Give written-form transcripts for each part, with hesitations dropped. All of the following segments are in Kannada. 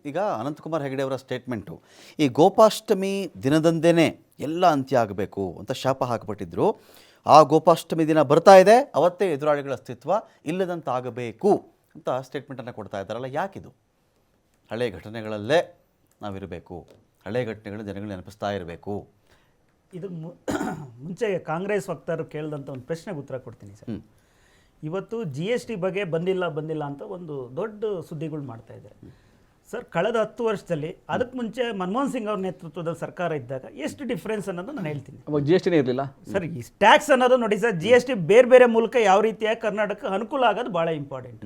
ಈಗ ಅನಂತಕುಮಾರ್ ಹೆಗಡೆ ಅವರ ಸ್ಟೇಟ್ಮೆಂಟು ಈ ಗೋಪಾಷ್ಟಮಿ ದಿನದಂದೇ ಎಲ್ಲ ಅಂತ್ಯ ಆಗಬೇಕು ಅಂತ ಶಾಪ ಹಾಕಿಬಿಟ್ಟಿದ್ರು. ಆ ಗೋಪಾಷ್ಟಮಿ ದಿನ ಬರ್ತಾ ಇದೆ, ಅವತ್ತೇ ಎದುರಾಳಿಗಳ ಅಸ್ತಿತ್ವ ಇಲ್ಲದಂತಾಗಬೇಕು ಅಂತ ಸ್ಟೇಟ್ಮೆಂಟನ್ನು ಕೊಡ್ತಾ ಇದ್ದಾರಲ್ಲ, ಯಾಕಿದು? ಹಳೆಯ ಘಟನೆಗಳಲ್ಲೇ ನಾವಿರಬೇಕು, ಹಳೆಯ ಘಟನೆಗಳು ಜನಗಳು ನೆನಪಿಸ್ತಾ ಇರಬೇಕು. ಇದು ಮುಂಚೆ ಕಾಂಗ್ರೆಸ್ ವಕ್ತಾರರು ಕೇಳಿದಂಥ ಒಂದು ಪ್ರಶ್ನೆಗೆ ಉತ್ತರ ಕೊಡ್ತೀನಿ ಸರ್. ಇವತ್ತು GST ಬಗ್ಗೆ ಬಂದಿಲ್ಲ ಅಂತ ಒಂದು ದೊಡ್ಡ ಸುದ್ದಿಗಳು ಮಾಡ್ತಾ ಇದ್ದಾರೆ ಸರ್. ಕಳೆದ 10 ವರ್ಷದಲ್ಲಿ, ಅದಕ್ಕೆ ಮುಂಚೆ ಮನಮೋಹನ್ ಸಿಂಗ್ ಅವ್ರ ನೇತೃತ್ವದ ಸರ್ಕಾರ ಇದ್ದಾಗ ಎಷ್ಟು ಡಿಫ್ರೆನ್ಸ್ ಅನ್ನೋದು ನಾನು ಹೇಳ್ತೀನಿ. GSTನೇ ಇರಲಿಲ್ಲ ಸರ್. ಈ ಟ್ಯಾಕ್ಸ್ ಅನ್ನೋದು ನೋಡಿ ಸರ್, GST ಬೇರೆ ಮೂಲಕ ಯಾವ ರೀತಿಯಾಗಿ ಕರ್ನಾಟಕ ಅನುಕೂಲ ಆಗೋದು ಭಾಳ ಇಂಪಾರ್ಟೆಂಟ್.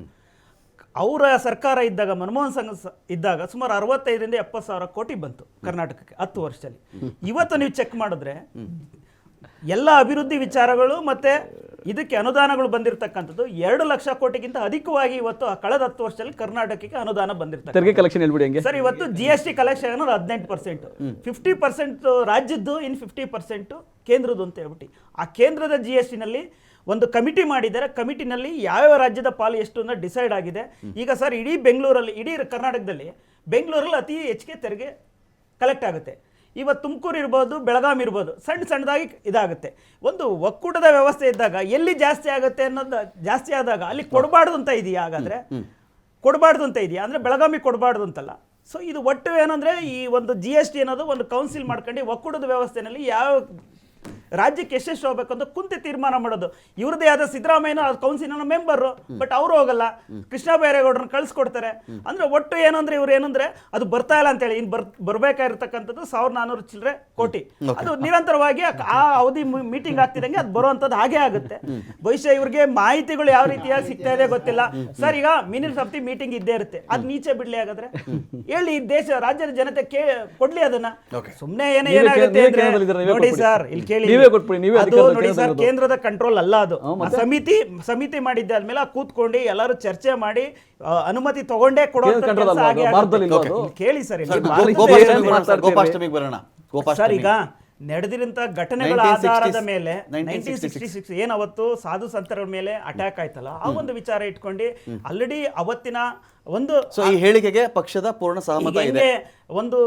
ಅವರ ಸರ್ಕಾರ ಇದ್ದಾಗ, ಮನಮೋಹನ್ ಸಿಂಗ್ ಇದ್ದಾಗ ಸುಮಾರು 65,000 ರಿಂದ 70,000 ಕೋಟಿ ಬಂತು ಕರ್ನಾಟಕಕ್ಕೆ 10 ವರ್ಷದಲ್ಲಿ. ಇವತ್ತು ನೀವು ಚೆಕ್ ಮಾಡಿದ್ರೆ ಎಲ್ಲ ಅಭಿವೃದ್ಧಿ ವಿಚಾರಗಳು ಮತ್ತೆ ಇದಕ್ಕೆ ಅನುದಾನಗಳು ಬಂದಿರತಕ್ಕಂಥದ್ದು 2 ಲಕ್ಷ ಕೋಟಿಗಿಂತ ಅಧಿಕವಾಗಿ ಇವತ್ತು ಕಳೆದ 10 ವರ್ಷದಲ್ಲಿ ಕರ್ನಾಟಕಕ್ಕೆ ಅನುದಾನ ಬಂದಿರ್ತದೆ ಸರ್. ಇವತ್ತು GST ಕಲೆಕ್ಷನ್ 18%, 50% ರಾಜ್ಯದ್ದು, ಇನ್ 50% ಕೇಂದ್ರದ್ದು ಅಂತ ಹೇಳ್ಬಿಟ್ಟು ಆ ಕೇಂದ್ರದ GSTನಲ್ಲಿ ಒಂದು ಕಮಿಟಿ ಮಾಡಿದ್ದಾರೆ. ಕಮಿಟಿನಲ್ಲಿ ಯಾವ ರಾಜ್ಯದ ಪಾಲು ಎಷ್ಟು ಅಂತ ಡಿಸೈಡ್ ಆಗಿದೆ. ಈಗ ಸರ್ ಇಡೀ ಬೆಂಗಳೂರಲ್ಲಿ, ಇಡೀ ಕರ್ನಾಟಕದಲ್ಲಿ ಬೆಂಗಳೂರಲ್ಲಿ ಅತಿ ಹೆಚ್ಚಿಗೆ ತೆರಿಗೆ ಕಲೆಕ್ಟ್ ಆಗುತ್ತೆ. ಇವತ್ತು ತುಮಕೂರು ಇರ್ಬೋದು, ಬೆಳಗಾವಿ ಇರ್ಬೋದು, ಸಣ್ಣದಾಗಿ ಇದಾಗುತ್ತೆ. ಒಂದು ಒಕ್ಕೂಟದ ವ್ಯವಸ್ಥೆ ಇದ್ದಾಗ ಎಲ್ಲಿ ಜಾಸ್ತಿ ಆಗುತ್ತೆ ಅನ್ನೋದು ಜಾಸ್ತಿ ಆದಾಗ ಅಲ್ಲಿ ಕೊಡಬಾರ್ದು ಅಂತ ಇದೆಯಾ? ಹಾಗಾದರೆ ಕೊಡಬಾರ್ದು ಅಂತ ಇದೆಯಾ ಅಂದರೆ ಬೆಳಗಾವಿ ಕೊಡಬಾರ್ದು ಅಂತಲ್ಲ. ಸೊ ಇದು ಒಟ್ಟು ಏನಂದರೆ ಈ ಒಂದು GST ಅನ್ನೋದು ಒಂದು ಕೌನ್ಸಿಲ್ ಮಾಡ್ಕೊಂಡು ಒಕ್ಕೂಟದ ವ್ಯವಸ್ಥೆಯಲ್ಲಿ ಯಾವ ರಾಜ್ಯಕ್ಕೆ ಎಷ್ಟೆಷ್ಟು ಹೋಗ್ಬೇಕು ಅಂತ ಕುಂತೆ ತೀರ್ಮಾನ ಮಾಡೋದು. ಇವ್ರದೇ ಆದ ಸಿದ್ದರಾಮಯ್ಯನ ಕೌನ್ಸಿಲ್ನ ಮೆಂಬರು, ಬಟ್ ಅವರು ಹೋಗಲ್ಲ, ಕೃಷ್ಣ ಬೈರೇಗೌಡರನ್ನ ಕಳಿಸ್ಕೊಡ್ತಾರೆ. ಅಂದ್ರೆ ಒಟ್ಟು ಏನಂದ್ರೆ ಇವ್ರು ಏನಂದ್ರೆ ಅದು ಬರ್ತಾ ಇಲ್ಲ ಅಂತೇಳಿ, ಇನ್ನು ಬರ್ಬೇಕಾಗಿರ್ತಕ್ಕಂಥದ್ದು 1400 ಚಿಲ್ಲರೆ ಕೋಟಿ. ಅದು ನಿರಂತರವಾಗಿ ಆ ಅವಧಿ ಮೀಟಿಂಗ್ ಆಗ್ತಿದಂಗೆ ಅದು ಬರುವಂಥದ್ದು ಹಾಗೆ ಆಗುತ್ತೆ. ಬಹುಶಃ ಇವ್ರಿಗೆ ಮಾಹಿತಿಗಳು ಯಾವ ರೀತಿಯಾಗಿ ಸಿಗ್ತಾ ಇದೆ ಗೊತ್ತಿಲ್ಲ ಸರ್. ಈಗ ಮಿನಿಟ್ಸ್ ಆಫ್ ದಿ ಮೀಟಿಂಗ್ ಇದ್ದೇ ಇರುತ್ತೆ, ಅದು ನೀಚೆ ಬಿಡ್ಲಿ ಹಾಗಾದ್ರೆ ಹೇಳಿ, ರಾಜ್ಯದ ಜನತೆ ಕೊಡ್ಲಿ ಅದನ್ನ. ಸುಮ್ಮನೆ ಏನಾಗುತ್ತೆ ಅಂದ್ರೆ ನೋಡಿ ಸರ್, ಇಲ್ಲಿ ಕೇಳಿ, ಅದು ನೋಡಿ ಸರ್, ಕೇಂದ್ರದ ಕಂಟ್ರೋಲ್ ಅಲ್ಲ ಅದು. ಸಮಿತಿ ಮಾಡಿದ್ದೆ ಆದ್ಮೇಲೆ ಕೂತ್ಕೊಂಡು ಎಲ್ಲರೂ ಚರ್ಚೆ ಮಾಡಿ ಅನುಮತಿ ತಗೊಂಡೇ ಕೊಡೋ ಕೇಳಿ ಸರ್. ಸರ್ ಈಗ ನಡೆದಿರಂತ ಘಟನೆಗಳ ಆಧಾರದ ಮೇಲೆ 1966 ಏನ್ ಅವತ್ತು ಸಾಧು ಸಂತರ ಮೇಲೆ ಅಟ್ಯಾಕ್ ಆಯ್ತಲ್ಲ, ಆ ಒಂದು ವಿಚಾರ ಇಟ್ಕೊಂಡು ಆಲ್ರೆಡಿ ಅವತ್ತಿನ ಒಂದು ಈ ಹೇಳಿಕೆಗೆ ಪಕ್ಷದ ಪೂರ್ಣ ಸಹಮತ ಇದೆ. ಒಂದು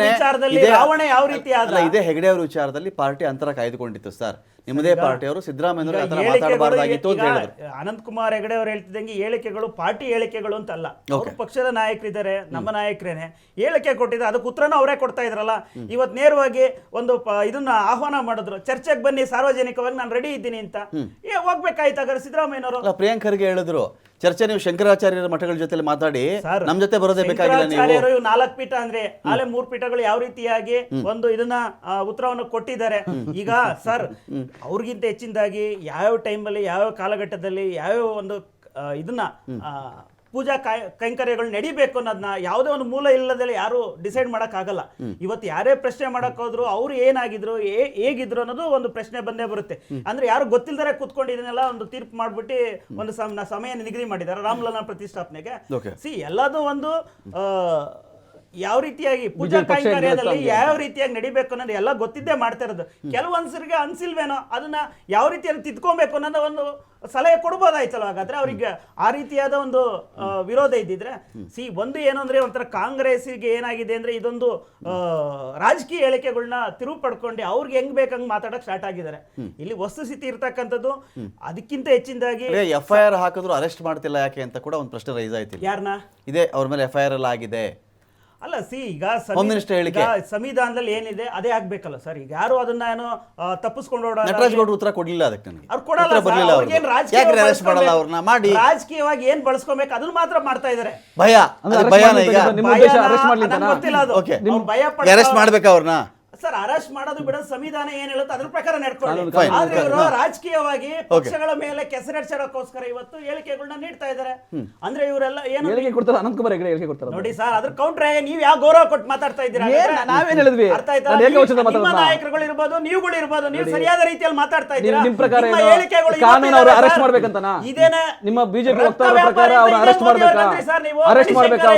ವಿಚಾರದಲ್ಲಿ ರಾವಣ ಯಾವ ರೀತಿ ಆದ್ರೆ ಇದೇ ಹೆಗಡೆ ಅವರ ವಿಚಾರದಲ್ಲಿ ಪಾರ್ಟಿ ಅಂತರ ಕಾಯ್ದುಕೊಂಡಿತ್ತು ಸರ್. ನಿಮ್ಮದೇ ಪಾರ್ಟಿಯವರು ಸಿದ್ದರಾಮಯ್ಯ ಮಾತಾಡಬಾರ್ದಾಗಿತ್ತು ಅಂತ ಹೇಳಿದ್ರು. ಅನಂತಕುಮಾರ್ ಹೆಗಡೆ ಅವರು ಹೇಳ್ತಿದ್ದಂಗೆ ಹೇಳಿಕೆಗಳು ಪಾರ್ಟಿ ಹೇಳಿಕೆಗಳು ಅಂತ ಅಲ್ಲ, ಅವರು ಪಕ್ಷದ ನಾಯಕರಿದ್ದಾರೆ, ನಮ್ಮ ನಾಯಕರೇನೆ ಹೇಳಿಕೆ ಕೊಟ್ಟಿದ್ರೆ ಅದಕ್ಕೆ ಉತ್ತರನ ಅವರೇ ಕೊಡ್ತಾ ಇದ್ರಲ್ಲ. ಇವತ್ತು ನೇರವಾಗಿ ಒಂದು ಇದನ್ನ ಆಹ್ವಾನ ಮಾಡಿದ್ರು, ಚರ್ಚೆಗೆ ಬನ್ನಿ ಸಾರ್ವಜನಿಕವಾಗಿ ನಾನು ರೆಡಿ ಇದ್ದೀನಿ ಅಂತ. ಹೋಗ್ಬೇಕಾಯ್ತಾಗ ಸಿದ್ದರಾಮಯ್ಯನವರು ಪ್ರಿಯಾಂಕ್ ಖರ್ಗೆ ಹೇಳಿದ್ರು, ಚರ್ಚೆ ನೀವು ಶಂಕರಾಚಾರ್ಯರ ಮಠಗಳ ಜೊತೆ ಮಾತಾಡಿ, ನಮ್ ಜೊತೆ ಬರೋದೇ ಬೇಕಾಗಿಲ್ಲ. 4 ಪೀಠ ಅಂದ್ರೆ ಆಲೆ 3 ಪೀಠಗಳು ಯಾವ ರೀತಿಯಾಗಿ ಒಂದು ಇದನ್ನ ಉತ್ತರವನ್ನು ಕೊಟ್ಟಿದ್ದಾರೆ. ಈಗ ಸರ್ ಅವ್ರಿಗಿಂತ ಹೆಚ್ಚಿನದಾಗಿ ಯಾವ ಟೈಮಲ್ಲಿ, ಯಾವ ಕಾಲಘಟ್ಟದಲ್ಲಿ, ಯಾವ ಒಂದು ಇದನ್ನ ಪೂಜಾ ಕೈಂಕರ್ಯಗಳು ನಡಿಬೇಕು ಅನ್ನೋದನ್ನ ಯಾವುದೇ ಒಂದು ಮೂಲ ಇಲ್ಲದಲ್ಲಿ ಯಾರು ಡಿಸೈಡ್ ಮಾಡಕ್ ಆಗಲ್ಲ. ಇವತ್ತು ಯಾರೇ ಪ್ರಶ್ನೆ ಮಾಡಕ್ ಹೋದ್ರು ಅವ್ರು ಏನಾಗಿದ್ರು, ಹೇಗಿದ್ರು ಅನ್ನೋದು ಒಂದು ಪ್ರಶ್ನೆ ಬಂದೇ ಬರುತ್ತೆ. ಅಂದ್ರೆ ಯಾರು ಗೊತ್ತಿಲ್ದರೆ ಕೂತ್ಕೊಂಡು ಇದನ್ನೆಲ್ಲ ಒಂದು ತೀರ್ಪು ಮಾಡ್ಬಿಟ್ಟು ಒಂದು ಸಮಯ ನಿಗದಿ ಮಾಡಿದ್ದಾರೆ ರಾಮಲಲ್ಲಾ ಪ್ರತಿಷ್ಠಾಪನೆಗೆ. ಎಲ್ಲದೂ ಒಂದು ಯಾವ ರೀತಿಯಾಗಿ ಪೂಜಾ ಕೈಂಕರ್ಯದಲ್ಲಿ ಯಾವ ರೀತಿಯಾಗಿ ನಡಿಬೇಕು ಅನ್ನೋದು ಎಲ್ಲ ಗೊತ್ತಿದ್ದೇ ಮಾಡ್ತಾ ಇರೋದು. ಕೆಲವೊಂದ್ಸರಿಗೆ ಅನ್ಸಿಲ್ವೇನೋ ಅದನ್ನ ಯಾವ ರೀತಿಯಲ್ಲಿ ತಿದ್ಕೊಬೇಕು ಅನ್ನೋದು ಒಂದು ಸಲಹೆ ಕೊಡ್ಬೋದಾಯ್ತಲ್ಲ. ಹಾಗಾದ್ರೆ ಅವ್ರಿಗೆ ಆ ರೀತಿಯಾದ ಒಂದು ವಿರೋಧ ಇದ್ದಿದ್ರೆ ಒಂದು ಏನು ಅಂದ್ರೆ ಒಂಥರ ಕಾಂಗ್ರೆಸ್ಸಿಗೆ ಏನಾಗಿದೆ ಅಂದ್ರೆ ಇದೊಂದು ರಾಜಕೀಯ ಹೇಳಿಕೆಗಳನ್ನ ತಿರುವು ಪಡ್ಕೊಂಡು ಅವ್ರಿಗೆ ಹೆಂಗ್ ಬೇಕಂಗ್ ಮಾತಾಡಕ್ ಸ್ಟಾರ್ಟ್ ಆಗಿದ್ದಾರೆ. ಇಲ್ಲಿ ವಸ್ತುಸ್ಥಿತಿ ಇರ್ತಕ್ಕಂಥದ್ದು ಅದಕ್ಕಿಂತ ಹೆಚ್ಚಿನದಾಗಿ FIR ಹಾಕಿದ್ರು ಅರೆಸ್ಟ್ ಮಾಡ್ತಿಲ್ಲ ಯಾಕೆ ಅಂತ ಕೂಡ ಒಂದು ಪ್ರಶ್ನೆ ರೈಸ್ ಆಯ್ತು. ಯಾರನ್ನ ಇದೆ ಅವ್ರ ಮೇಲೆ FIR ಎಲ್ಲ ಆಗಿದೆ ಅಲ್ಲ. ಈಗ ಸಂವಿಧಾನದಲ್ಲಿ ಏನಿದೆ ಅದೇ ಆಗ್ಬೇಕಲ್ಲ ಸರ್. ಈಗ ಯಾರು ಅದನ್ನ ಏನೋ ತಪ್ಪಿಸ್ಕೊಂಡು ಉತ್ತರ ಕೊಡ್ಲಿಲ್ಲ ಅದಕ್ಕೆ. ಅವ್ರು ಕೊಡಲ್ಲ. ರಾಜಕೀಯವಾಗಿ ಏನ್ ಬಳಸ್ಕೊಬೇಕು ಅದನ್ನ ಮಾತ್ರ ಮಾಡ್ತಾ ಇದಾರೆ. ಅರೆಸ್ಟ್ ಮಾಡ್ಬೇಕಾ ಅವ್ರನ್ನ? ಸರ್ ಅರೆಸ್ಟ್ ಮಾಡೋದು ಬಿಡೋದು ಸಂವಿಧಾನ ಏನ್ ಹೇಳುತ್ತೆ ಅದ್ರ ಪ್ರಕಾರ ನಡ್ಕೊಳ್ಳಿ. ಆದ್ರೆ ಇವರು ರಾಜಕೀಯವಾಗಿ ಪಕ್ಷಗಳ ಮೇಲೆ ಕೆಸರೆಡ್ಸೋಕ್ಕೋಸ್ಕರ ಇವತ್ತು ಹೇಳಿಕೆಗಳನ್ನ ನೀಡ್ತಾ ಇದಾರೆ. ಅಂದ್ರೆ ಇವರೆಲ್ಲ ಏನು ನೋಡಿ ಸರ್, ಅದ್ರ ಕೌಂಟ್ರೆ ನೀವ್ ಯಾವ ಗೌರವ ಕೊಟ್ಟು ಮಾತಾಡ್ತಾ ಇದ್ದೀರಾ? ಅರ್ಥ ಆಯ್ತಾ? ನಿಮ್ಮ ನಾಯಕರುಗಳು ಇರ್ಬೋದು, ನೀವುಗಳು ಇರ್ಬೋದು, ನೀವು ಸರಿಯಾದ ರೀತಿಯಲ್ಲಿ ಮಾತಾಡ್ತಾ ಇದ್ದೀರಾ. ಹೇಳಿಕೆಗಳು ಇದೇನೆ ನಿಮ್ಮ ಬಿಜೆಪಿ ವಕ್ತಾರರ ಪ್ರಕಾರ ಅವರು ಅರೆಸ್ಟ್ ಮಾಡಬೇಕಾ? ಅರೆಸ್ಟ್ ಮಾಡಬೇಕಾ?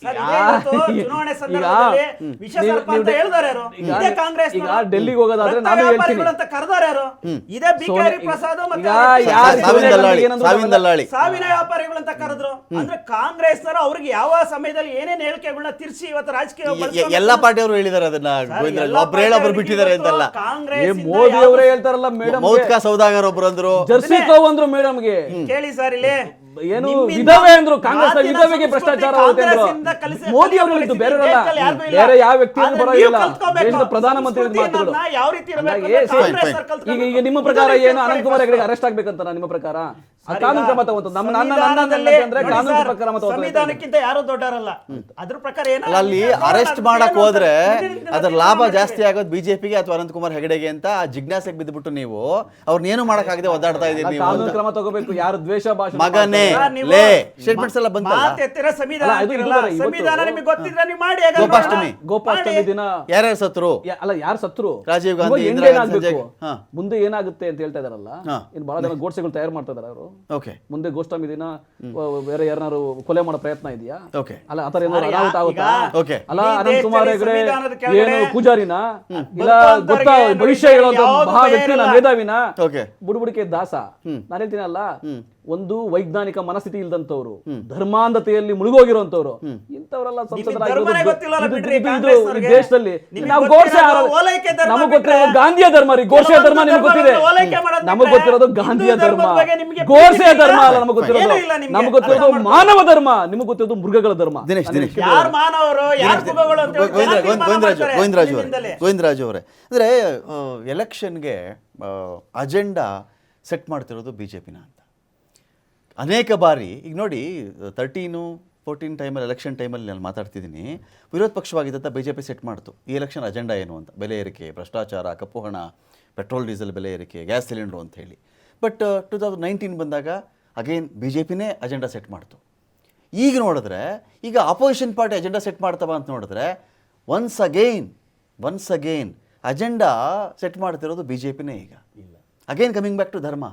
ಸರ್, ಇದೇ ಇವತ್ತು ಚುನಾವಣೆ ಸಂದರ್ಭದಲ್ಲಿ ವಿಷ ಸರ್ಪ ಅಂತ ಹೇಳಿದಾರೆ ಯಾರು? ಇದೇ ಕಾಂಗ್ರೆಸ್ ಈಗ ಡೆಲ್ಲಿಗೆ ಹೋಗೋದಾದ್ರೆ ನಾನು ಹೇಳ್ತೀನಿ ಅಂತ ಕರೆದಾರೆ ಯಾರು? ಇದೇ ಬಿಕಾರಿ ಪ್ರಸಾದ್ ಮತ್ತೆ ಸಾವಿನ ದಲ್ಲಾಳಿ ಸಾವಿನ ವ್ಯಾಪಾರಿಗಳು ಅಂತ ಕರೆದ್ರು. ಅಂದ್ರೆ ಕಾಂಗ್ರೆಸ್ನವರು ಅವ್ರಿಗೆ ಯಾವ ಸಮಯದಲ್ಲಿ ಏನೇನ್ ಹೇಳಿಕೆಗಳನ್ನ ತಿರ್ಸಿ ಇವತ್ತು ರಾಜಕೀಯ ಎಲ್ಲಾ ಪಾರ್ಟಿಯವರು ಹೇಳಿದಾರೆ ಅದನ್ನ. ಗೋವಿಂದರಾಜ್ ಒಬ್ರು ಹೇಳೊಬ್ರು ಬಿಟ್ಟಿದ್ದಾರೆ ಅಂತಲ್ಲ. ಮೋದಿ ಅವರೇ ಹೇಳ್ತಾರಲ್ಲ ಮೇಡಮ್, ಮೌತ್ಕಾ ಸೌದಾಗರ್ ಒಬ್ರು ಅಂದ್ರು, ಜರ್ಸಿ ಕೋ ಅಂದ್ರು ಮೇಡಮ್ಗೆ. ಕೇಳಿ ಸರ್, ಇಲ್ಲಿ ಏನು ವಿಧವೆ ಅಂದ್ರು, ಕಾಂಗ್ರೆಸ್ ವಿಧವೆಗೆ ಭ್ರಷ್ಟಾಚಾರ ಆಗುತ್ತೆ ಅಂದ್ರು. ಮೋದಿ ಅವರು ಹೇಳಿದ್ದು ಬೇರೆಯವರಲ್ಲ, ಬೇರೆ ಯಾವ ವ್ಯಕ್ತಿ ಬರೋದಿಲ್ಲ. ದೇಶದ ಪ್ರಧಾನಮಂತ್ರಿ ಮಾತುಗಳು. ಯಾವ ರೀತಿ ಈಗ ನಿಮ್ಮ ಪ್ರಕಾರ ಏನು ಅನಂತಕುಮಾರ್ ಹೆಗಡೆಗೆ ಅರೆಸ್ಟ್ ಆಗ್ಬೇಕಂತ ನಿಮ್ಮ ಪ್ರಕಾರ? ಕಾನೂನು ಕ್ರಮ ತಗೊಂತ ನಮ್ಮ ಅಂದ್ರೆ ಕಾನೂನು ಪ್ರಕಾರ ಸಂವಿಧಾನಕ್ಕಿಂತ ಯಾರು ದೊಡ್ಡವರಲ್ಲ. ಅದ್ರ ಪ್ರಕಾರ ಏನು ಅಲ್ಲಿ ಅರೆಸ್ಟ್ ಮಾಡಕ್ ಹೋದ್ರೆ ಅದ್ರ ಲಾಭ ಜಾಸ್ತಿ ಆಗೋದು ಬಿಜೆಪಿಗೆ ಅಥವಾ ಅನಂತಕುಮಾರ್ ಹೆಗಡೆಗೆ ಅಂತ ಆ ಜಿಜ್ಞಾಸೆಗೆ ಬಿದ್ದುಬಿಟ್ಟು ನೀವು ಅವ್ರನ್ನೇನು ಮಾಡಕ್ ಆಗದೆ ಒದ್ದಾಡ್ತಾ ಇದೀರಿ ನೀವು. ಕಾನೂನು ಕ್ರಮ ತಗೋಬೇಕು. ಯಾರು ದ್ವೇಷ ಭಾಷೆ ಮಗನೇ ಲೇ ಸ್ಟೇಟ್ಮೆಂಟ್ಸ್ ಎಲ್ಲ ಬಂತಲ್ಲ. ಸಂವಿಧಾನ ನಿಮಗೆ ಗೊತ್ತಿದ್ರೆ ನೀವು ಮಾಡಿ. ಗೋಪಾಷ್ಟಮಿ ದಿನ ಯಾರ್ಯಾರು ಸತ್ರು? ಅಲ್ಲ, ಯಾರು ಸತ್ರು? ರಾಜೀವ್ ಗಾಂಧಿ, ಮುಂದೆ ಏನಾಗುತ್ತೆ ಅಂತ ಹೇಳ್ತಾ ಇದಾರಲ್ಲ. ಇನ್ನು ಬಹಳ ಜನ ಗೋಡ್ಸೆಗಳು ತಯಾರು ಮಾಡ್ತಾ ಇದಾರೆ ಅವರು. ಮುಂದೆ ಗೋಷ್ಠಮಿ ದಿನ ಬೇರೆ ಯಾರು ಕೊಲೆ ಮಾಡೋ ಪ್ರಯತ್ನ ಇದೆಯಾ? ಅಲ್ಲ, ಆತರ ಏನಾದ್ರು ಅನಾಹುತ ಆಗುತ್ತಾ? ಅಲ್ಲ, ಅನಂತಕುಮಾರ್ ಹೆಗಡೆ ಏನು ಪೂಜಾರಿನ ಇಲ್ಲ ಗೊತ್ತಾ ಭವಿಷ್ಯ ಹೇಳುವಂತ ಮಹಾ ವ್ಯಕ್ತಿನ, ಮೇಧಾವಿನ, ಬುಡುಬುಡಿಕೆ ದಾಸ? ನಾನು ಹೇಳ್ತೀನಲ್ಲ, ಒಂದು ವೈಜ್ಞಾನಿಕ ಮನಸ್ಥಿತಿ ಇಲ್ದಂತವ್ರು, ಧರ್ಮಾಂಧತೆಯಲ್ಲಿ ಮುಳುಗೋಗಿರುವಂತವ್ರು, ಇಂಥವರೆಲ್ಲ ದೇಶದಲ್ಲಿ. ನಾವು ಗೋಡ್ಸೆ ನಮಗ್ ಗೊತ್ತಿರೋದು ಗಾಂಧಿಯ ಧರ್ಮ ರೀ. ಗೋಡ್ಸೆ ಧರ್ಮ ನಿಮ್ಗೆ ಗೊತ್ತಿದೆ. ನಮಗ್ ಗೊತ್ತಿರೋದು ಗಾಂಧಿಯ ಧರ್ಮ, ಗೋಡ್ಸೆ ಧರ್ಮ ಅಲ್ಲ. ನಮಗ್ ಗೊತ್ತಿರೋದು ಮಾನವ ಧರ್ಮ, ನಿಮಗ್ ಗೊತ್ತಿರೋದು ಮೃಗಗಳ ಧರ್ಮ. ಗೋವಿಂದರಾಜ್ ಅವರೇ, ಅಂದ್ರೆ ಎಲೆಕ್ಷನ್ಗೆ ಅಜೆಂಡಾ ಸೆಟ್ ಮಾಡ್ತಿರೋದು ಬಿಜೆಪಿನ ಅಂತ ಅನೇಕ ಬಾರಿ. ಈಗ ನೋಡಿ, 13-14 ಟೈಮಲ್ಲಿ, ಎಲೆಕ್ಷನ್ ಟೈಮಲ್ಲಿ ನಾನು ಮಾತಾಡ್ತಿದ್ದೀನಿ, ವಿರೋಧ ಪಕ್ಷವಾಗಿದ್ದಂಥ ಬಿಜೆಪಿ ಸೆಟ್ ಮಾಡ್ತು ಈ ಎಲೆಕ್ಷನ್ ಅಜೆಂಡಾ ಏನು ಅಂತ. ಬೆಲೆ ಏರಿಕೆ, ಭ್ರಷ್ಟಾಚಾರ, ಕಪ್ಪು ಹಣ, ಪೆಟ್ರೋಲ್ ಡೀಸೆಲ್ ಬೆಲೆ ಏರಿಕೆ, ಗ್ಯಾಸ್ ಸಿಲಿಂಡ್ರು ಅಂತ ಹೇಳಿ. ಬಟ್ 2019 ಬಂದಾಗ ಅಗೇನ್ ಬಿಜೆಪಿನೇ ಅಜೆಂಡಾ ಸೆಟ್ ಮಾಡ್ತು. ಈಗ ನೋಡಿದ್ರೆ, ಈಗ ಅಪೋಸಿಷನ್ ಪಾರ್ಟಿ ಅಜೆಂಡಾ ಸೆಟ್ ಮಾಡ್ತವ ಅಂತ ನೋಡಿದ್ರೆ, ಒನ್ಸ್ ಅಗೇನ್ ಅಜೆಂಡಾ ಸೆಟ್ ಮಾಡ್ತಿರೋದು ಬಿಜೆಪಿನೇ. ಈಗ ಅಗೇನ್ ಕಮಿಂಗ್ ಬ್ಯಾಕ್ ಟು ಧರ್ಮ.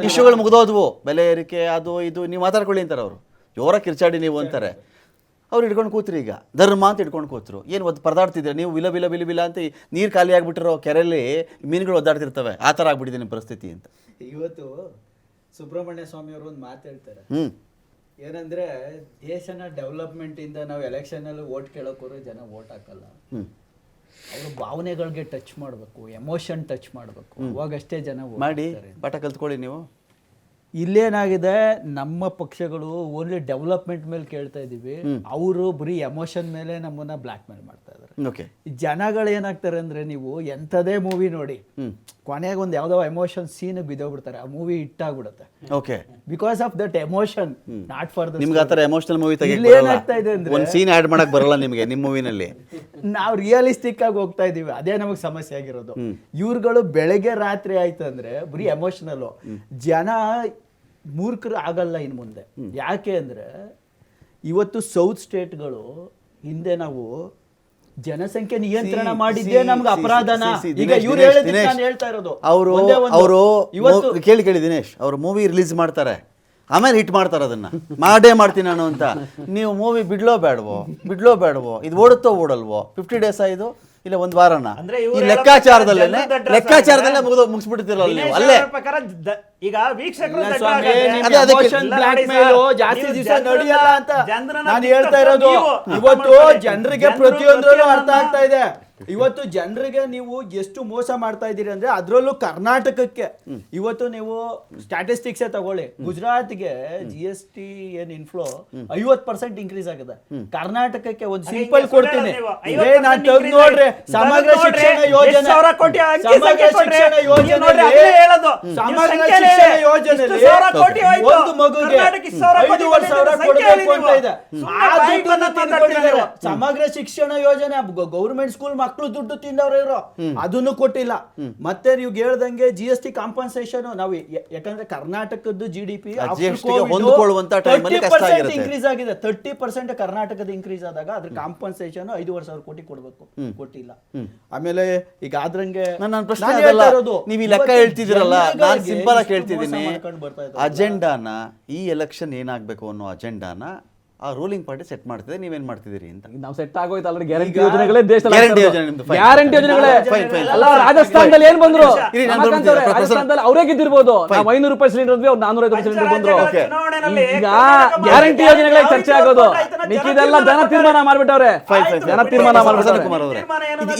ಇಶ್ಯೂಗಳು ಮುಗಿದೋದ್ವು, ಬೆಲೆ ಏರಿಕೆ, ಅದು ಇದು, ನೀವು ಮಾತಾಡ್ಕೊಳ್ಳಿ ಅಂತಾರೆ ಅವರು. ಜೋರಾಗಿ ಕಿರ್ಚಾಡಿ ನೀವು ಅಂತಾರೆ. ಅವ್ರು ಹಿಡ್ಕೊಂಡು ಕೂತ್ರಿ, ಈಗ ಧರ್ಮ ಅಂತ ಹಿಡ್ಕೊಂಡು ಕೂತ್ರು. ಏನು ಒದ್ದು ಪರದಾಡ್ತಿದ್ರೆ ನೀವು, ವಿಲ ಅಂತ ನೀರು ಖಾಲಿ ಆಗಿಬಿಟ್ಟಿರೋ ಕೆರೆಯಲ್ಲಿ ಮೀನುಗಳು ಒದ್ದಾಡ್ತಿರ್ತವೆ. ಆ ಥರ ಆಗ್ಬಿಟ್ಟಿದೆ ನಿಮ್ಮ ಪರಿಸ್ಥಿತಿ ಅಂತ. ಇವತ್ತು ಸುಬ್ರಹ್ಮಣ್ಯ ಸ್ವಾಮಿ ಅವರು ಒಂದು ಮಾತು ಹೇಳ್ತಾರೆ, ಏನಂದ್ರೆ ದೇಶನ ಡೆವಲಪ್ಮೆಂಟ್ ಇಂದ ನಾವು ಎಲೆಕ್ಷನ್ ಅಲ್ಲಿ ಓಟ್ ಕೇಳೋಕೋರು ಜನ ಓಟ್ ಹಾಕಲ್ಲ. ಅವರು ಭಾವನೆಗಳಿಗೆ ಟಚ್ ಮಾಡಬೇಕು, ಎಮೋಷನ್ ಟಚ್ ಮಾಡಬೇಕು, ಅವಾಗಷ್ಟೇ ಜನ ಮಾಡಿ ಪಾಠ ಕಲ್ತ್ಕೊಳ್ಳಿ ನೀವು. ಇಲ್ಲೇನಾಗಿದೆ, ನಮ್ಮ ಪಕ್ಷಗಳು ಓನ್ಲಿ ಡೆವಲಪ್ಮೆಂಟ್ ಮೇಲೆ ಕೇಳ್ತಾ ಇದೀವಿ, ಅವರು ಬರೀ ಎಮೋಷನ್ ಮೇಲೆ ನಮ್ಮನ್ನ ಬ್ಲಾಕ್ ಮೇಲ್ ಮಾಡ್ತಾ ಇದಾರೆ. ಜನಗಳು ಏನಾಗ್ತಾರೆ ಅಂದ್ರೆ, ನೀವು ಎಂಥದೇ ಮೂವಿ ನೋಡಿ, ಕೊನೆಗೆ ಒಂದು ಯಾವ್ದೋ ಎಮೋಷನ್ ಸೀನ್ ಬಿದ್ದೋಗ್ಬಿಡ್ತಾರೆ, ಆ ಮೂವಿ ಹಿಟ್ ಆಗ್ಬಿಡುತ್ತೆ. Because of that emotion, not for the. ನಿಮ್ಗೆ ಆತರ ಎಮೋಷನಲ್ ಮೂವಿ ಏನಾಗ್ತಾ ಇದೆ ಅಂದ್ರೆ, ಒಂದು ಸೀನ್ ಆಡ್ ಮಾಡಕ್ ಬರಲ್ಲ ನಿಮಗೆ ನಿಮ್ಮ ಮೂವಿನಲ್ಲಿ. ನಾವು ರಿಯಲಿಸ್ಟಿಕ್ ಆಗಿ ಹೋಗ್ತಾ ಇದೀವಿ, ಅದೇ ನಮಗೆ ಸಮಸ್ಯೆ ಆಗಿರೋದು. ಇವ್ರುಗಳು ಬೆಳಗ್ಗೆ ರಾತ್ರಿ ಆಯ್ತು ಅಂದ್ರೆ ಬರೀ ಎಮೋಷನಲ್. ಜನ ಮೂರ್ಖರು ಆಗಲ್ಲ ಇನ್ ಮುಂದೆ. ಯಾಕೆ ಅಂದ್ರೆ, ಇವತ್ತು ಸೌತ್ ಸ್ಟೇಟ್ಗಳು ಹಿಂದೆ ನಾವು ಜನಸಂಖ್ಯೆ ನಿಯಂತ್ರಣ ಮಾಡಿದ್ದೆ ನಮ್ಗೆ ಅಪರಾಧನ. ಈಗ ಇವ್ರು ಹೇಳಿದ್ರೆ ನಾನು ಹೇಳ್ತಾ ಇರೋದು, ಅವರು ಕೇಳಿ ದಿನೇಶ್, ಅವರು ಮೂವಿ ರಿಲೀಸ್ ಮಾಡ್ತಾರೆ, ಆಮೇಲೆ ಹಿಟ್ ಮಾಡ್ತಾರೆ, ಅದನ್ನ ಮಾಡ್ತೀನಿ ನಾನು ಅಂತ. ನೀವು ಮೂವಿ ಬಿಡ್ಲೋ ಬೇಡವೋ, ಇದು ಓಡುತ್ತೋ ಓಡಲ್ವೋ, 50 ಡೇಸ್ ಆಯ್ತು ಇಲ್ಲ ಒಂದು ವಾರನ, ಈ ಲೆಕ್ಕಾಚಾರದಲ್ಲೇ ಮುಗಿಸ್ಬಿಡ್ತಿರಲ್ಲ ನೀವು ಅಲ್ಲೇ. ಈಗ ವೀಕ್ಷಕರು ಜಾಸ್ತಿ ದಿವಸ ನಡೆಯಲ್ಲ ಅಂತ ನಾನು ಹೇಳ್ತಾ ಇರೋದು. ಇವತ್ತು ಜನರಿಗೆ ಪ್ರತಿಯೊಂದರಲ್ಲೂ ಅರ್ಥ ಆಗ್ತಾ ಇದೆ. ಇವತ್ತು ಜನರಿಗೆ ನೀವು ಎಷ್ಟು ಮೋಸ ಮಾಡ್ತಾ ಇದ್ದೀರಿ ಅಂದ್ರೆ, ಅದ್ರಲ್ಲೂ ಕರ್ನಾಟಕಕ್ಕೆ ಇವತ್ತು ನೀವು ಸ್ಟ್ಯಾಟಿಸ್ಟಿಕ್ಸ್ ತಗೊಳ್ಳಿ, ಗುಜರಾತ್ಗೆ GST ಏನ್ ಇನ್ಫ್ಲೋ 50% ಇನ್ಕ್ರೀಸ್ ಆಗಿದೆ. ಕರ್ನಾಟಕಕ್ಕೆ ಒಂದು ಸಿಂಪಲ್ ಕೊಡ್ತೀನಿ, ನಾನು ತೆಗ್ದು ನೋಡ್ರಿ, ಸಮಗ್ರ ಶಿಕ್ಷಣ ಯೋಜನೆ, ಒಂದು ಮಗುಗೆ 5,000 ಕೊಡಬೇಕು ಅಂತ ಇದೆ. ಸಮಗ್ರ ಶಿಕ್ಷಣ ಯೋಜನೆ ಗೌರ್ಮೆಂಟ್ ಸ್ಕೂಲ್ ಮಕ್ಕಳು ದುಡ್ಡು ತಿಂದವ್ರು ಇರೋ, ಅದನ್ನು ಕೊಟ್ಟಿಲ್ಲ. ಮತ್ತೆ ನೀವು ಹೇಳ್ದಂಗೆ GST ಕಾಂಪನ್ಸೇಷನ್ ನಾವು, ಯಾಕಂದ್ರೆ ಕರ್ನಾಟಕದ GDP ಇನ್ಕ್ರೀಸ್ ಆಗಿದೆ. 30% ಕರ್ನಾಟಕದ ಇನ್ಕ್ರೀಸ್ ಆದಾಗ ಅದ್ರ ಕಾಂಪನ್ಸೇಷನ್ 5,500 ಕೋಟಿ ಕೊಡ್ಬೇಕು, ಕೊಟ್ಟಿಲ್ಲ. ಆಮೇಲೆ ಈಗ ಆದ್ರಂಗೆ ನೀವು ಲೆಕ್ಕ ಹೇಳ್ತಿದ್ದೀರಲ್ಲ, ನಾನು ಸಿಂಪಲ್ ಆಗಿ ಹೇಳ್ತಿದ್ದೀನಿ, ಅಜೆಂಡಾನ ಈ ಎಲೆಕ್ಷನ್ ಏನಾಗಬೇಕು ಅನ್ನೋ ಅಜೆಂಡಾನ ಆ ರೂಲಿಂಗ್ ಪಾರ್ಟಿ ಸೆಟ್ ಮಾಡ್ತಿದೆ, ನೀವೇನ್ ಮಾಡ್ತಿದ್ದೀರಿ ಅಂತ. ನಾವು ಸೆಟ್ ಆಗೋಯ್ತು ಆಲ್ರೆಡಿ. ಗ್ಯಾರಂಟಿ ಯೋಜನೆಗಳೇ ದೇಶದಲ್ಲಿ ಗ್ಯಾರಂಟಿ ಯೋಜನೆ ನಿಮ್ದು fine. ಗ್ಯಾರಂಟಿ ಯೋಜನೆಗಳೇ Fine, fine. ಅಲ್ಲ, ರಾಜಸ್ಥಾನದಲ್ಲಿ ಏನ್ ಬಂದ್ರು, ಇರಿ, ನಾನು ನಮ್ಮಂತವ್ರೆ, ಬರ್ತೀನಿ. ರಾಜಸ್ಥಾನದಲ್ಲಿ ಅವರೇ ಗೆದ್ದಿರ್ಬೋದು. ನಾವು 500 ರೂಪಾಯಿ ಸಿಲಿಂಡರ್ ಅಂದ್ವಿ, ಅವ್ರು 450 ರೂಪಾಯಿ ಸಿಲಿಂಡರ್ ಬಂದ್ರು. Okay. ಈಗ ಗ್ಯಾರಂಟಿ ಯೋಜನೆಗಳೇ ಚರ್ಚೆ ಆಗೋದು, ಮಿಕ್ಕಿದೆಲ್ಲ ಜನ ತೀರ್ಮಾನ ಮಾಡ್ಬಿಟ್ಟವ್ರೆ. ಜನ ತೀರ್ಮಾನ ಮಾಡ್ಬಿಟ್ಟವ್ರೆ. ಕುಮಾರ್ ಅವರೇ,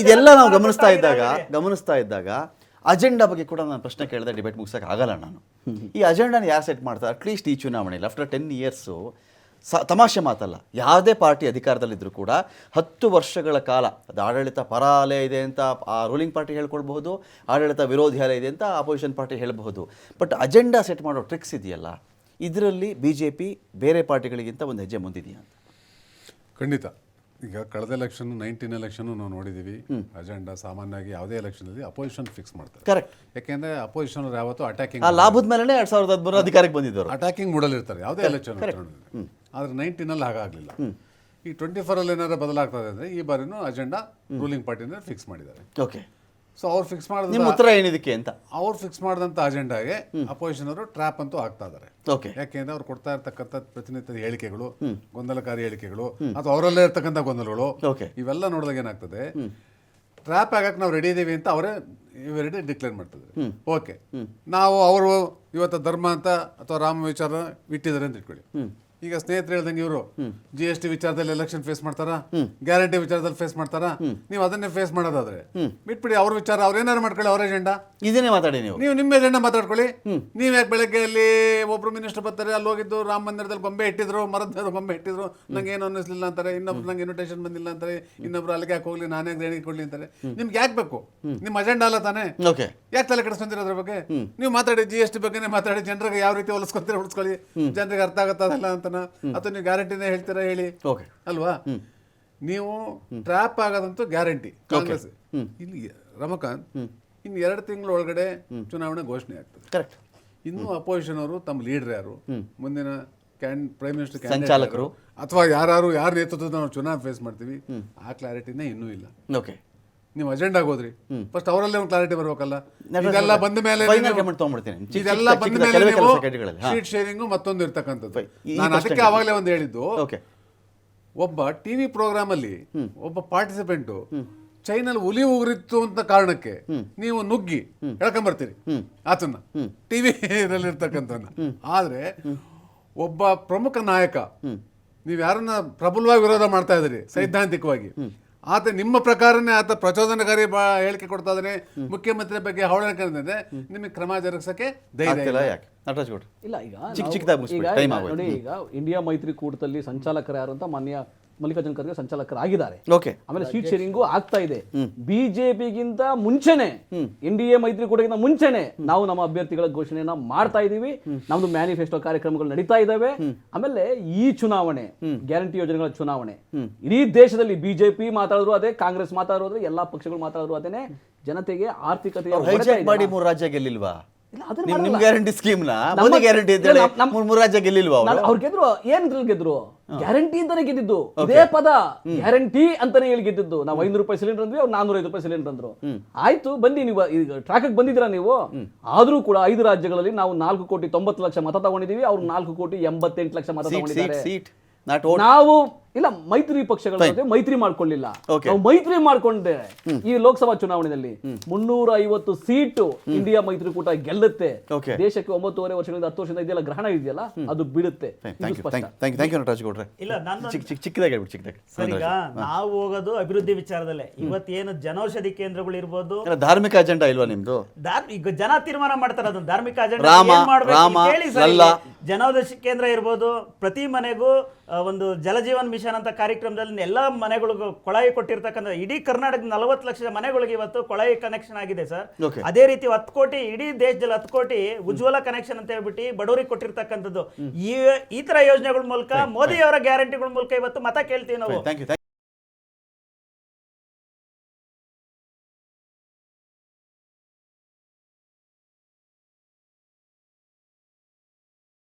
ಇದೆಲ್ಲ ನಾವು ಗಮನಿಸ್ತಾ ಇದ್ದಾಗ ಅಜೆಂಡಾ ಬಗ್ಗೆ ಕೂಡ ನಾನು ಪ್ರಶ್ನೆ ಕೇಳಿದೆ, ಡಿಬೇಟ್ ಮುಗಿಸಕ್ಕೆ ಆಗಲ್ಲ ನಾನು. ಈ ಅಜೆಂಡಾನ ಯಾರು ಸೆಟ್ ಮಾಡ್ತಾರೆ? ಅಟ್ಲೀಸ್ಟ್ ಈ ಚುನಾವಣೆಯಲ್ಲಿ ಆಫ್ಟರ್ 10 ಇಯರ್ಸು ತಮಾಷೆ ಮಾತಲ್ಲ, ಯಾವುದೇ ಪಾರ್ಟಿ ಅಧಿಕಾರದಲ್ಲಿದ್ದರೂ ಕೂಡ 10 ವರ್ಷಗಳ ಕಾಲ ಅದು ಆಡಳಿತ ಪರ ಅಲೆ ಇದೆ ಅಂತ ಆ ರೂಲಿಂಗ್ ಪಾರ್ಟಿ ಹೇಳ್ಕೊಳ್ಬಹುದು, ಆಡಳಿತ ವಿರೋಧಿ ಅಲೆ ಇದೆ ಅಂತ ಅಪೋಸಿಷನ್ ಪಾರ್ಟಿ ಹೇಳಬಹುದು. ಬಟ್ ಅಜೆಂಡಾ ಸೆಟ್ ಮಾಡೋ ಟ್ರಿಕ್ಸ್ ಇದೆಯಲ್ಲ, ಇದರಲ್ಲಿ BJP ಬೇರೆ ಪಾರ್ಟಿಗಳಿಗಿಂತ ಒಂದು ಹೆಜ್ಜೆ ಮುಂದಿದೆಯಾ ಅಂತ? ಖಂಡಿತ. ಈಗ ಕಳೆದ ಎಲೆಕ್ಷನ್ 19 ಎಲೆಕ್ಷನ್ ನಾವು ನೋಡಿದ್ದೀವಿ. ಅಜೆಂಡಾ ಸಾಮಾನ್ಯವಾಗಿ ಯಾವುದೇ ಎಲೆಕ್ಷನಲ್ಲಿ ಅಪೋಸಿಷನ್ ಫಿಕ್ಸ್ ಮಾಡ್ತಾರೆ. ಕರೆಕ್ಟ್. ಯಾಕೆಂದ್ರೆ ಅಪೋಸಿಷನ್ ಯಾವತ್ತೂ ಅಟ್ಯಾಕಿಂಗ್ ಆ ಲಾಭದ ಮೇಲೆ 2013 ಅಧಿಕಾರಕ್ಕೆ ಬಂದಿದ್ದರು. ಅಟ್ಯಾಕಿಂಗ್ ಮೂಡಲ್ಲಿ ಇರ್ತಾರೆ ಯಾವುದೇ ಎಲೆಕ್ಷನ್. ಆದ್ರೆ 19 ಹಾಗಾಗಲಿಲ್ಲ. ಈ 24 ಏನಾದ್ರು ಬದಲಾಗ್ತದೆ ಅಂದ್ರೆ ಈ ಬಾರಿನೂ ಅಜೆಂಡಾ ರೂಲಿಂಗ್ ಪಾರ್ಟಿನ ಫಿಕ್ಸ್ ಮಾಡಿದ್ದಾರೆ. ಓಕೆ, ಸೊ ಅವ್ರು ಫಿಕ್ಸ್ ಮಾಡಿದ ನಿಮ್ಮ ಉತ್ತರ ಏನಿದಕ್ಕೆ ಅಂತ? ಅವ್ರು ಫಿಕ್ಸ್ ಮಾಡಿದಂಥ ಅಜೆಂಡಾಗೆ ಅಪೋಸಿಷನ್ ಅವರು ಟ್ರ್ಯಾಪ್ ಅಂತೂ ಆಗ್ತಾ ಇದ್ದಾರೆ. ಓಕೆ, ಯಾಕೆಂದ್ರೆ ಅವ್ರು ಕೊಡ್ತಾ ಇರ್ತಕ್ಕಂಥ ಪ್ರತಿನಿತ್ಯದ ಹೇಳಿಕೆಗಳು, ಗೊಂದಲಕಾರಿ ಹೇಳಿಕೆಗಳು ಅಥವಾ ಅವರಲ್ಲೇ ಇರ್ತಕ್ಕಂಥ ಗೊಂದಲಗಳು, ಇವೆಲ್ಲ ನೋಡಿದಾಗ ಏನಾಗ್ತದೆ, ಟ್ರ್ಯಾಪ್ ಆಗಕ್ಕೆ ನಾವು ರೆಡಿ ಇದೀವಿ ಅಂತ ಅವರೇ ರೆಡಿ ಡಿಕ್ಲೇರ್ ಮಾಡ್ತಿದ್ದಾರೆ. ಓಕೆ, ನಾವು ಅವರು ಇವತ್ತು ಧರ್ಮ ಅಂತ ಅಥವಾ ರಾಮ ವಿಚಾರ ಇಟ್ಟಿದ್ದಾರೆ ಅಂತ ಇಟ್ಕೊಳ್ಳಿ. ಈಗ ಸ್ನೇಹಿತರು ಹೇಳ್ದಂಗೆ ಇವರು GST ವಿಚಾರದಲ್ಲಿ ಎಲೆಕ್ಷನ್ ಫೇಸ್ ಮಾಡ್ತಾರ, ಗ್ಯಾರಂಟಿ ವಿಚಾರದಲ್ಲಿ ಫೇಸ್ ಮಾಡ್ತಾರ. ನೀವು ಅದನ್ನೇ ಫೇಸ್ ಮಾಡೋದಾದ್ರೆ ಬಿಟ್ಬಿಡಿ, ಅವ್ರ ವಿಚಾರ ಅವ್ರೇನಾರು ಮಾಡ್ಕೊಳ್ಳಿ, ಅವ್ರ ಎಜೆಂಡಾ ಇದನ್ನೇ ಮಾತಾಡಿ. ನೀವು ನಿಮ್ಮ ಎಜೆಂಡಾ ಮಾತಾಡ್ಕೊಳ್ಳಿ. ನೀವ್ ಯಾಕೆ ಬೆಳಗ್ಗೆ ಅಲ್ಲಿ ಒಬ್ರು ಮಿನಿಸ್ಟರ್ ಬರ್ತಾರೆ, ಅಲ್ಲಿ ಹೋಗಿದ್ದು ರಾಮ ಮಂದಿರದಲ್ಲಿ ಗೊಂಬೆ ಇಟ್ಟಿದ್ರು, ಮರದ ಗೊಂಬೆ ಇಟ್ಟಿದ್ರು, ನಂಗೆ ಏನು ಅನ್ನಿಸ್ಲಿಲ್ಲ ಅಂತಾರೆ, ಇನ್ನೊಬ್ರು ನಂಗೆ ಇನ್ವಿಟೇಷನ್ ಬಂದಿಲ್ಲ ಅಂತಾರೆ, ಇನ್ನೊಬ್ರು ಅಲ್ಲಿಗೆ ಯಾಕೆ ಹೋಗ್ಲಿ, ನಾನೇ ದೇಣಿಗೆ ಕೊಡ್ಲಿ ಅಂತಾರೆ. ನಿಮ್ಗೆ ಯಾಕೆ ಬೇಕು? ನಿಮ್ಮ ಅಜೆಂಡಾ ಅಲ್ಲ ತಾನೇ, ಯಾಕೆ ತಲೆ ಕೆಡಿಸ್ಕೊಂತೀರ ಅದ್ರ ಬಗ್ಗೆ? ನೀವು ಮಾತಾಡಿ, GST ಬಗ್ಗೆನೇ ಮಾತಾಡಿ, ಜನರಿಗೆ ಯಾವ ರೀತಿ ಹೊಲಿಸ್ಕೊಂತೀರ ಹೊಲಿಸ್ಕೊಳ್ಳಿ, ಜನರಿಗೆ ಅರ್ಥ ಆಗತ್ತದಲ್ಲ ಅಂತ. ಅಥವಾ ನೀವು ಗ್ಯಾರಂಟಿನೇ ಹೇಳ್ತೀರಾ ಹೇಳಿ ಅಲ್ವಾ? ನೀವು ಟ್ರ್ಯಾಪ್ ಆಗೋದಂತೂ ಗ್ಯಾರಂಟಿ. ಕಾಂಗ್ರೆಸ್ ಇಲ್ಲಿ ರಮಕಾಂತ್ ಇನ್ನು 2 ತಿಂಗಳ ಒಳಗಡೆ ಚುನಾವಣೆ ಘೋಷಣೆ ಆಗ್ತದೆ. ಕರೆಕ್ಟ್. ಇನ್ನು ಅಪೋಸಿಷನ್ ಅವರು ತಮ್ಮ ಲೀಡರ್ ಯಾರು, ಮುಂದಿನ ಪ್ರೈಮ್ ಮಿನಿಸ್ಟರ್ ಸಂಚಾಲಕರು ಅಥವಾ ಯಾರ ನೇತೃತ್ವದ ನಾವು ಚುನಾವಣೆ ಫೇಸ್ ಮಾಡ್ತೀವಿ, ಆ ಕ್ಲಾರಿಟಿನೇ ಇನ್ನೂ ಇಲ್ಲ. ಓಕೆ, ನೀವು ಅಜೆಂಡಾಗ ಹೋದ್ರಿ, ಫಸ್ಟ್ ಅವರಲ್ಲೇ ಒಂದು ಕ್ಲಾರಿಟಿ ಬರ್ಬೇಕಲ್ಲ. ಇದೆಲ್ಲ ಬಂದ ಮೇಲೆ ಶೀಟ್ ಶೇರಿಂಗು ಮತ್ತೊಂದು ಇರ್ತಕ್ಕಂಥದ್ದು. ನಾನು ಅದಕ್ಕೆ ಅವಾಗಲೇ ಒಂದು ಹೇಳಿದ್ದು, ಒಬ್ಬ ಟಿವಿ ಪ್ರೋಗ್ರಾಮ್ ಅಲ್ಲಿ ಒಬ್ಬ ಪಾರ್ಟಿಸಿಪೆಂಟ್ ಚೈನಲ್ಲಿ ಹುಲಿ ಉಗುರಿತ್ತು ಅಂತ ಕಾರಣಕ್ಕೆ ನೀವು ನುಗ್ಗಿ ಹೇಳ್ಕೊಂಬರ್ತೀರಿ ಆತನ್ನ, ಟಿವಿ ಇರ್ತಕ್ಕಂಥವನ್ನ. ಆದ್ರೆ ಒಬ್ಬ ಪ್ರಮುಖ ನಾಯಕ, ನೀವು ಯಾರನ್ನ ಪ್ರಬಲವಾಗಿ ವಿರೋಧ ಮಾಡ್ತಾ ಇದ್ರಿ ಸೈದ್ಧಾಂತಿಕವಾಗಿ, ಆತ ನಿಮ್ಮ ಪ್ರಕಾರನೇ ಆತ ಪ್ರಚೋದನಕಾರಿ ಹೇಳಿಕೆ ಕೊಡ್ತಾ ಇದ್ದಾನೆ, ಮುಖ್ಯಮಂತ್ರಿ ಬಗ್ಗೆ ಅವಹೇಳನ, ನಿಮಗೆ ಕ್ರಮ ಜರುಗಿಸಕ್ಕೆ ಧೈರ್ಯ ಇಲ್ಲ. ಇಲ್ಲ, ಈಗ ನೋಡಿ, ಈಗ ಇಂಡಿಯಾ ಮೈತ್ರಿಕೂಟದಲ್ಲಿ ಸಂಚಾಲಕರು ಯಾರು ಅಂತ ಮಾನ್ಯ ಮಲ್ಲಿಕಾರ್ಜುನ್ ಖರ್ಗೆ ಸಂಚಾಲಕರಾಗಿದ್ದಾರೆ. ಆಮೇಲೆ ಸೀಟ್ ಶೇರಿಂಗು ಆಗ್ತಾ ಇದೆ. ಬಿಜೆಪಿಗಿಂತ ಮುಂಚೆನೆ, NDA ಮೈತ್ರಿಕೂಟಕ್ಕಿಂತ ಮುಂಚೆನೆ ನಾವು ನಮ್ಮ ಅಭ್ಯರ್ಥಿಗಳ ಘೋಷಣೆಯನ್ನ ಮಾಡ್ತಾ ಇದೀವಿ. ನಮ್ದು ಮ್ಯಾನಿಫೆಸ್ಟೋ ಕಾರ್ಯಕ್ರಮಗಳು ನಡೀತಾ ಇದಾವೆ. ಆಮೇಲೆ ಈ ಚುನಾವಣೆ, ಗ್ಯಾರಂಟಿ ಯೋಜನೆಗಳ ಚುನಾವಣೆ, ಇಡೀ ದೇಶದಲ್ಲಿ ಬಿಜೆಪಿ ಮಾತಾಡಿದ್ರು ಅದೇ, ಕಾಂಗ್ರೆಸ್ ಮಾತಾಡಿದ್ರು, ಎಲ್ಲಾ ಪಕ್ಷಗಳು ಮಾತಾಡಿದ್ರು ಅದೇನೆ. ಜನತೆಗೆ ಆರ್ಥಿಕತೆಯ 3 ರಾಜ್ಯ ಗೆಲ್ಲಿಲ್ವಾ? ನಿಮ್ ಗ್ಯಾರಂಟಿ ಸ್ಕೀಮ್ ಗ್ಯಾರಂಟಿ ಮೂರು ರಾಜ್ಯ ಗೆಲ್ಲಿಲ್ವಾ? ಅವ್ರು ಗೆದ್ರು, ಏನ್ ಗೆದ್ರು? ಗ್ಯಾರಂಟಿ ಅಂತಾನೆ ಗೆದ್ದಿದ್ದು. ಇದೇ ಪದ ಗ್ಯಾರಂಟಿ ಅಂತಾನೆ ಹೇಳಿ ಗೆದ್ದಿದ್ದು. ನಾವು 500 ರೂಪಾಯಿ ಸಿಲಿಂಡರ್ ಅಂದ್ವಿ, ಅವ್ರು 405 ರೂಪಾಯಿ ಸಿಲಿಂಡರ್ ಅಂದ್ರು. ಆಯ್ತು, ಬನ್ನಿ, ನೀವು ಈಗ ಟ್ರ್ಯಾಕ್ ಬಂದಿದ್ದೀರಾ ನೀವು. ಆದ್ರೂ ಕೂಡ 5 ರಾಜ್ಯಗಳಲ್ಲಿ ನಾವು 4,90,00,000 ಮತ ತಗೊಂಡಿದೀವಿ, ಅವ್ರು 4,88,00,000 ಮತ ತಗೊಂಡಿದ್ದಾರೆ. ನಾವು ಇಲ್ಲ, ಮೈತ್ರಿ ಪಕ್ಷಗಳ ಜೊತೆ ಮೈತ್ರಿ ಮಾಡ್ಕೊಳ್ಳಿಲ್ಲ. ನಾವು ಮೈತ್ರಿ ಮಾಡ್ಕೊಂಡೆ ಈ ಲೋಕಸಭಾ ಚುನಾವಣೆಯಲ್ಲಿ 350 ಸೀಟು ಇಂಡಿಯಾ ಮೈತ್ರಿಕೂಟ ಗೆಲ್ಲುತ್ತೆ. ದೇಶಕ್ಕೆ 9.5 ವರ್ಷಗಳಿಂದ 10 ವರ್ಷದಿಂದ ಇದೆಯಲ್ಲ ಗ್ರಹಣ ಇದೆಯಲ್ಲ, ಅದು ಬೀಳುತ್ತೆ. ನಾವು ಹೋಗೋದು ಅಭಿವೃದ್ಧಿ ವಿಚಾರದಲ್ಲೇ. ಇವತ್ತೇನು ಜನೌಷಧಿ ಕೇಂದ್ರಗಳು ಇರ್ಬೋದು, ಧಾರ್ಮಿಕ ಅಜೆಂಡಾ ಇಲ್ವಾ ನಿಮ್ದು? ಈಗ ಜನ ತೀರ್ಮಾನ ಮಾಡ್ತಾರೆ ಅದನ್ನ ಧಾರ್ಮಿಕ ಅಜೆಂಡಾ ಏನ್ ಮಾಡ್ಬೇಕು ಹೇಳಿ ಸರ್. ಜನೌಷಧಿ ಕೇಂದ್ರ ಇರ್ಬೋದು, ಪ್ರತಿ ಮನೆಗೂ ಒಂದು ಜಲಜೀವನ್ ಮಿಷನ್ ಅಂತ ಕಾರ್ಯಕ್ರಮದಲ್ಲಿ ಎಲ್ಲ ಮನೆಗಳಿಗೂ ಕೊಳಾಯಿ ಕೊಟ್ಟಿರ್ತಕ್ಕಂಥ, ಇಡೀ ಕರ್ನಾಟಕದ 40 ಲಕ್ಷ ಮನೆಗಳಿಗೆ ಇವತ್ತು ಕೊಳಾಯಿ ಕನೆಕ್ಷನ್ ಆಗಿದೆ ಸರ್. ಅದೇ ರೀತಿ 10 ಕೋಟಿ, ಇಡೀ ದೇಶದಲ್ಲಿ 10 ಕೋಟಿ ಉಜ್ವಲ ಕನೆಕ್ಷನ್ ಅಂತ ಹೇಳ್ಬಿಟ್ಟು ಬಡವರಿಗೆ ಕೊಟ್ಟಿರ್ತಕ್ಕಂಥದ್ದು. ಈ ತರ ಯೋಜನೆಗಳ ಮೂಲಕ, ಮೋದಿ ಅವರ ಗ್ಯಾರಂಟಿಗಳ ಮೂಲಕ ಇವತ್ತು ಮತ ಕೇಳ್ತೀವಿ ನಾವು.